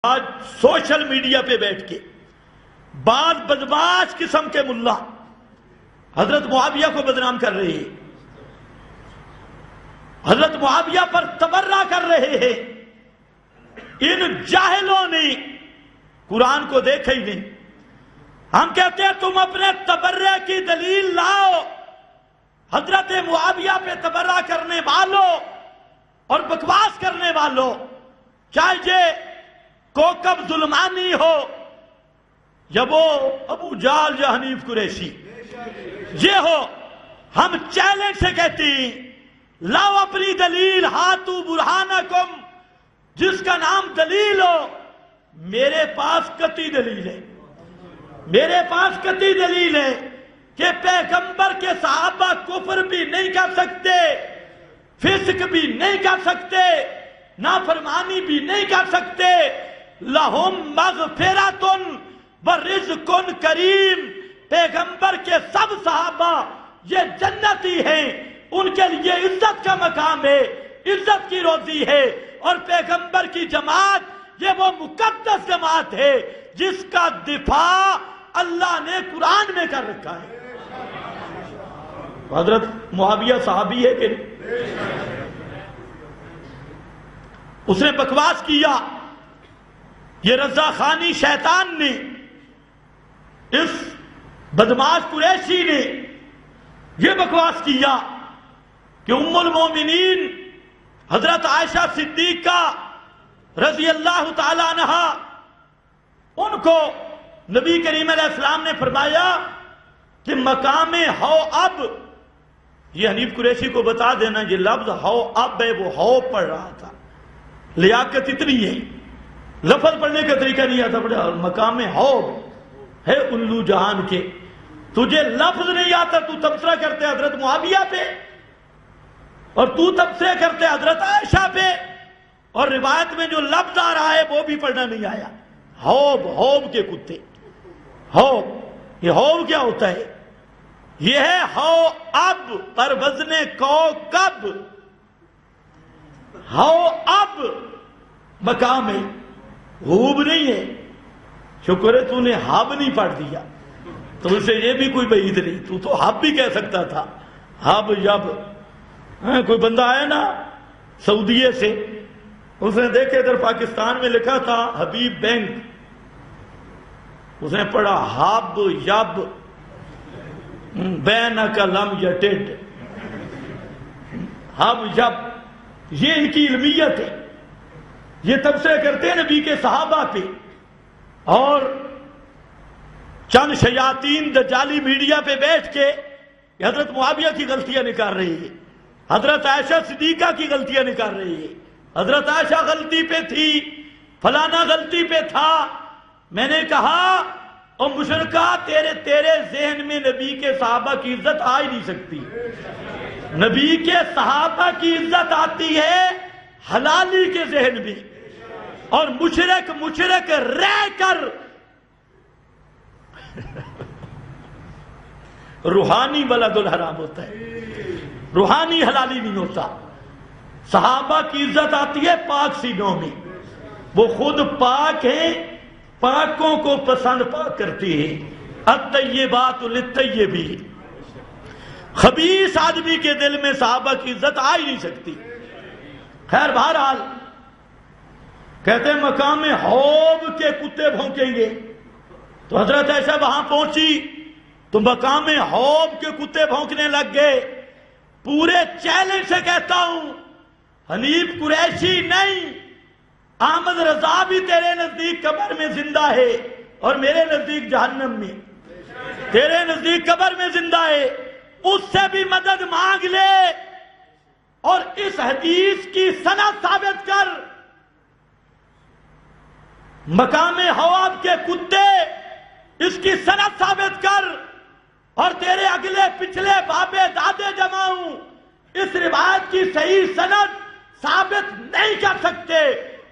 آج social media پہ بیٹھ کے بعض بدماش قسم کے ملا حضرت معاویہ کو بدنام کر رہے ہیں، حضرت معاویہ پر تبرہ کر رہے ہیں۔ ان جاہلوں نے قرآن کو دیکھا ہی نہیں۔ ہم کہتے ہیں تم اپنے تبرہ کی دلیل لاؤ۔ حضرت معاویہ پہ تبرہ کرنے والوں اور بکواس کرنے والوں، چاہے یہ کوکب ظلمانی ہو یا وہ ابو جہل یا حنیف قریشی، یہ ہو، ہم چیلنج سے کہتے ہیں لاؤ اپنی دلیل، ہاتو برہانکم، جس کا نام دلیل ہو۔ میرے پاس قطعی دلیل ہے، میرے پاس قطعی دلیل ہے کہ پیغمبر کے صحابہ کفر بھی نہیں کر سکتے، فسق بھی نہیں کر سکتے، نافرمانی بھی نہیں کر سکتے۔ لہم مغفرۃ ورزق کریم، پیغمبر کے سب صحابہ یہ جنتی ہیں، ان کے لیے عزت کا مقام ہے، عزت کی روزی ہے، اور پیغمبر کی جماعت یہ وہ مقدس جماعت ہے جس کا دفاع اللہ نے قرآن میں کر رکھا ہے۔ حضرت معاویہ صحابی ہے کہ اس نے بکواس کیا، یہ رضا خانی شیطان نے، اس بدماش قریشی نے یہ بکواس کیا کہ ام المومنین حضرت عائشہ صدیقہ رضی اللہ تعالی عنہ، ان کو نبی کریم علیہ السلام نے فرمایا کہ مقام ہو اب، یہ حنیف قریشی کو بتا دینا یہ لفظ ہو اب ہے، وہ ہو پڑھ رہا تھا، لیاقت اتنی ہے، لفظ پڑھنے کا طریقہ نہیں آتا، بڑا مقام ہو ہے الو جہان کے، تجھے لفظ نہیں آتا، تو تبصرہ کرتے حضرت معاویہ پہ، اور تو تبصرے کرتے حضرت عائشہ پہ، اور روایت میں جو لفظ آ رہا ہے وہ بھی پڑھنا نہیں آیا۔ ہوب، ہوب کے کتے، ہوب، یہ ہوب کیا ہوتا ہے؟ یہ ہے ہو اب پر وزن کوکب، ہو اب مقام ہے، غوب نہیں ہے۔ شکر ہے تو نے ہب نہیں پڑھ دیا، تو اسے یہ بھی کوئی بعید نہیں، تو تو ہب بھی کہہ سکتا تھا، ہب یب۔ کوئی بندہ آیا نا سعودیے سے، اس نے دیکھے ادھر پاکستان میں لکھا تھا حبیب بینک، اس نے پڑھا ہب یب بینک لم یٹڈ، ہب یب، یہ ان کی علمیت ہے، یہ تبصرے کرتے ہیں نبی کے صحابہ پہ، اور چند شیاطین دجالی میڈیا پہ بیٹھ کے حضرت معاویہ کی غلطیاں نکال رہی ہے، حضرت عائشہ صدیقہ کی غلطیاں نکال رہی ہے، حضرت عائشہ غلطی پہ تھی، فلانا غلطی پہ تھا۔ میں نے کہا او مشرکہ، تیرے ذہن میں نبی کے صحابہ کی عزت آ ہی نہیں سکتی۔ نبی کے صحابہ کی عزت آتی ہے حلالی کے ذہن میں، اور مشرک رہ کر روحانی ولد الحرام ہوتا ہے، روحانی حلالی نہیں ہوتا۔ صحابہ کی عزت آتی ہے پاک سینوں میں، وہ خود پاک ہیں، پاکوں کو پسند پاک کرتی ہیں۔ الطیبات للطیبین، خبیث آدمی کے دل میں صحابہ کی عزت آ ہی نہیں سکتی۔ خیر بہرحال کہتے ہیں مقام حوب کے کتے بھونکیں گے، تو حضرت عائشہ وہاں پہنچی تو مقام حوب کے کتے بھونکنے لگ گئے۔ پورے چیلنج سے کہتا ہوں، حنیف قریشی نہیں، احمد رضا بھی تیرے نزدیک قبر میں زندہ ہے اور میرے نزدیک جہنم میں، تیرے نزدیک قبر میں زندہ ہے، اس سے بھی مدد مانگ لے اور اس حدیث کی سند ثابت کر۔ مقام حواب کے کتے، اس کی سند ثابت کر، اور تیرے اگلے پچھلے بابے دادے جمع ہوں، اس روایت کی صحیح سند ثابت نہیں کر سکتے،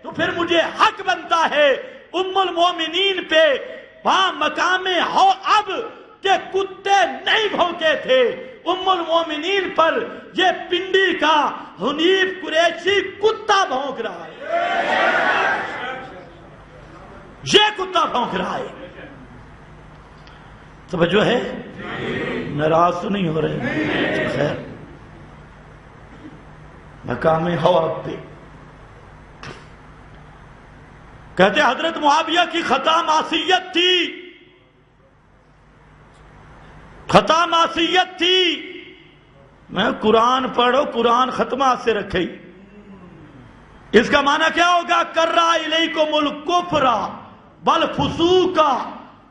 تو پھر مجھے حق بنتا ہے ام المومنین پہ وہاں مقام حواب کے کتے نہیں بھونکے تھے، ام المومنین پر یہ پنڈی کا حنیف قریشی کتا بھونک رہا ہے۔ یہ کتا بھونک رہا ہے. توجہ ہے؟ ناراض تو نہیں ہو رہے؟ خیر، مقام ہوا پہ کہتے حضرت معاویہ کی خطا معصیت تھی، خطا معصیت تھی. میں قرآن پڑھو، قرآن ختمہ سے رکھے. اس کا معنی کیا ہوگا؟ کرا الیکم الکفر والفسوق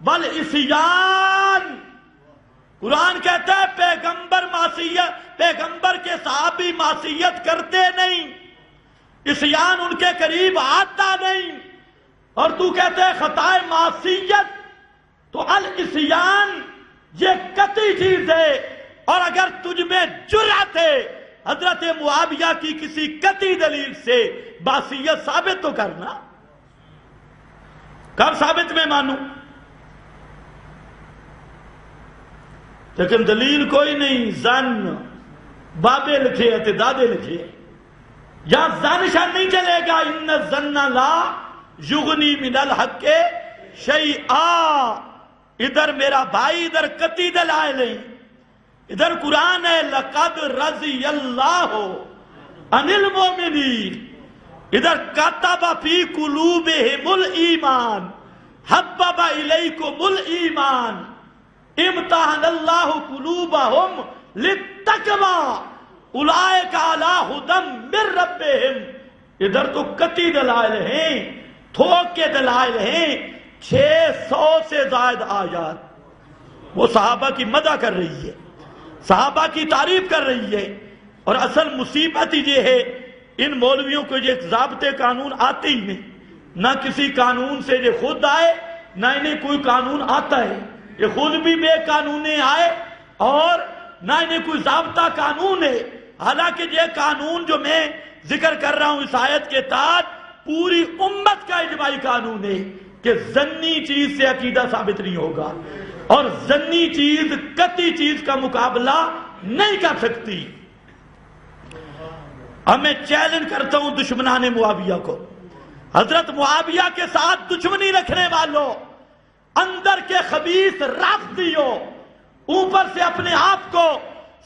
والعصیان. قرآن کہتا ہے پیغمبر کے صحابی معصیت کرتے نہیں، عصیان ان کے قریب آتا نہیں. اور تو کہتے ہے خطائے معصیت. تو العصیان یہ قطعی چیز ہے، اور اگر تجھ میں جرأت ہے حضرت معاویہ کی کسی قطعی دلیل سے معصیت ثابت تو کرنا. کب ثابت میں مانوں؟ لیکن دلیل کوئی نہیں. زن بابے لکھے ہیں، دادے لکھے ہیں. یہاں زن شان نہیں چلے گا. ان الظن لا یغنی من الحق شیئا. ادھر میرا بھائی، ادھر قطعی دلائل ہیں. ادھر قرآن ہے لقد رضی اللہ عن المؤمنین. ادھر کتب فی قلوبہم الایمان حبب الیکم الایمان امتحن اللہ قلوبہم للتقوی اولئک علی ھدی من ربہم. ادھر تو قطعی دلائل ہیں، تھوک کے دلائل ہیں. 600 سے زائد آیات وہ صحابہ کی مدح کر رہی ہے، صحابہ کی تعریف کر رہی ہے. اور اصل مصیبت یہ ہے ان مولویوں کو یہ ضابطے قانون آتے ہی نہیں. نہ کسی قانون سے یہ خود آئے، نہ انہیں کوئی قانون آتا ہے. یہ خود بھی بے قانونے آئے اور نہ انہیں کوئی ضابطہ قانون ہے. حالانکہ یہ قانون جو میں ذکر کر رہا ہوں اس آیت کے تحت پوری امت کا اجماعی قانون ہے کہ ذنی چیز سے عقیدہ ثابت نہیں ہوگا، اور ذنی چیز قطعی چیز کا مقابلہ نہیں کر سکتی. اب میں چیلنج کرتا ہوں دشمنان معاویہ کو، حضرت معاویہ کے ساتھ دشمنی رکھنے والوں، اندر کے خبیث رافضیوں، اوپر سے اپنے آپ کو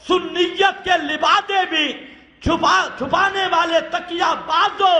سنیت کے لبادے بھی چھپانے والے تقیہ بازوں،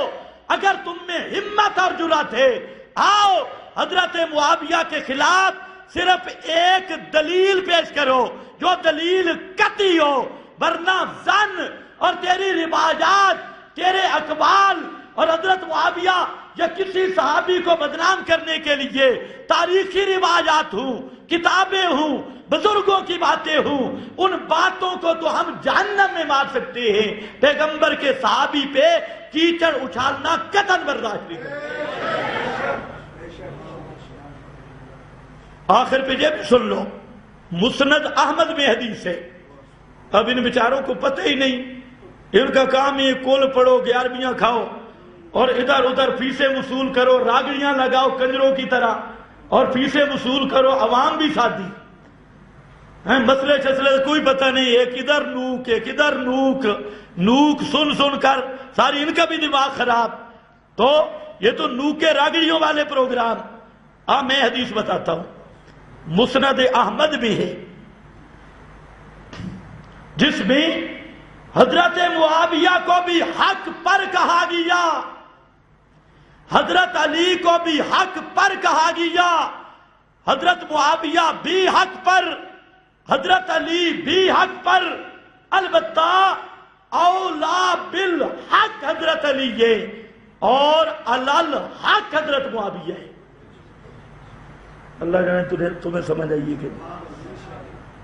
اگر تم میں ہمت اور جرأت ہے، آؤ حضرت معاویہ کے خلاف صرف ایک دلیل پیش کرو جو دلیل قطعی ہو. ورنہ زن اور تیری روایات، تیرے اقوال اور حضرت معاویہ یا کسی صحابی کو بدنام کرنے کے لیے تاریخی روایات ہوں، کتابیں ہوں، بزرگوں کی باتیں ہوں، ان باتوں کو تو ہم جہنم میں مار سکتے ہیں. پیغمبر کے صحابی پہ کیچڑ اچھالنا قطعاً برداشت نہیں کرتے. آخر پہ یہ بھی سن لو، مسند احمد میں حدیث ہے. اب ان بیچاروں کو پتہ ہی نہیں، ان کا کام یہ کول پڑھو، 11ویں کھاؤ اور ادھر ادھر فیسیں وصول کرو، راگڑیاں لگاؤ کنجروں کی طرح اور فیسیں وصول کرو. عوام بھی ساتھی مسئلے چسلے کوئی پتہ نہیں، ایک ادھر نوک ایک ادھر نوک سن کر ساری ان کا بھی دماغ خراب. تو یہ تو نوکے راگڑیوں والے پروگرام. میں حدیث بتاتا ہوں، مسند احمد بھی ہے جس میں حضرت معاویہ کو بھی حق پر کہا گیا، حضرت علی کو بھی حق پر کہا گیا، حضرت معاویہ بھی حق پر، حضرت علی بھی حق پر. البتہ اولا بالحق حضرت علی ہے اور علل حق حضرت معاویہ ہے. اللہ جانے تمہیں سمجھ آئیے کہ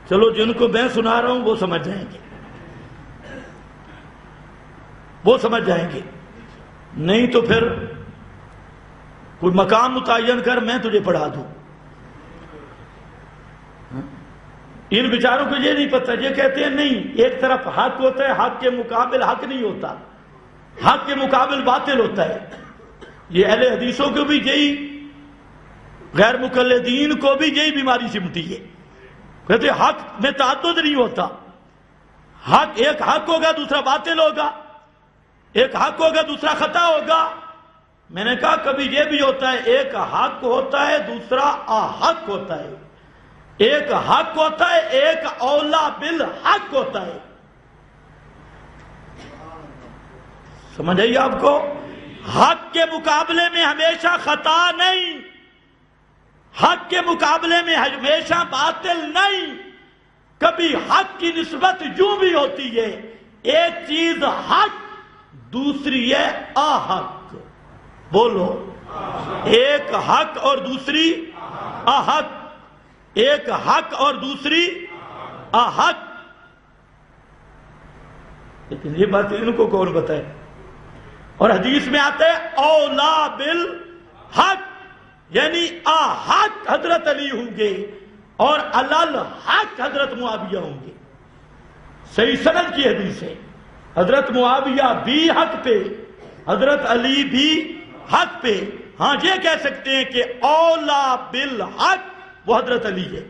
چلو جن کو میں سنا رہا ہوں وہ سمجھ جائیں گے، وہ سمجھ جائیں گے. نہیں تو پھر کوئی مقام متعین کر میں تجھے پڑھا دوں. ان بیچاروں کو یہ نہیں پتہ، یہ کہتے ہیں نہیں، ایک طرف حق ہوتا ہے، حق کے مقابل حق نہیں ہوتا، حق کے مقابل باطل ہوتا ہے. یہ اہل حدیثوں کو بھی یہی، غیر مقلدین کو بھی یہی بیماری سمٹی ہے. کہتے ہیں حق میں تعدد نہیں ہوتا، حق ایک حق ہوگا دوسرا باطل ہوگا، ایک حق ہوگا دوسرا خطا ہوگا. میں نے کہا کبھی یہ بھی ہوتا ہے ایک حق ہوتا ہے دوسرا احق ہوتا ہے، ایک حق ہوتا ہے ایک اولا بالحق ہوتا ہے. سمجھ آئی آپ کو؟ حق کے مقابلے میں ہمیشہ خطا نہیں، حق کے مقابلے میں ہمیشہ باطل نہیں. کبھی حق کی نسبت یوں بھی ہوتی ہے، ایک چیز حق دوسری ہے احق. بولو، ایک حق اور دوسری احق، ایک حق اور دوسری احق. لیکن یہ بات ان کو کون بتائے؟ اور حدیث میں آتا ہے اولا بالحق، یعنی احق حضرت علی ہوں گے اور علل حق حضرت معاویہ ہوں گے. صحیح سند کی حدیث ہے، حضرت معاویہ بھی حق پہ، حضرت علی بھی حق پہ. ہاں یہ کہہ سکتے ہیں کہ اولا بالحق وہ حضرت علی ہے.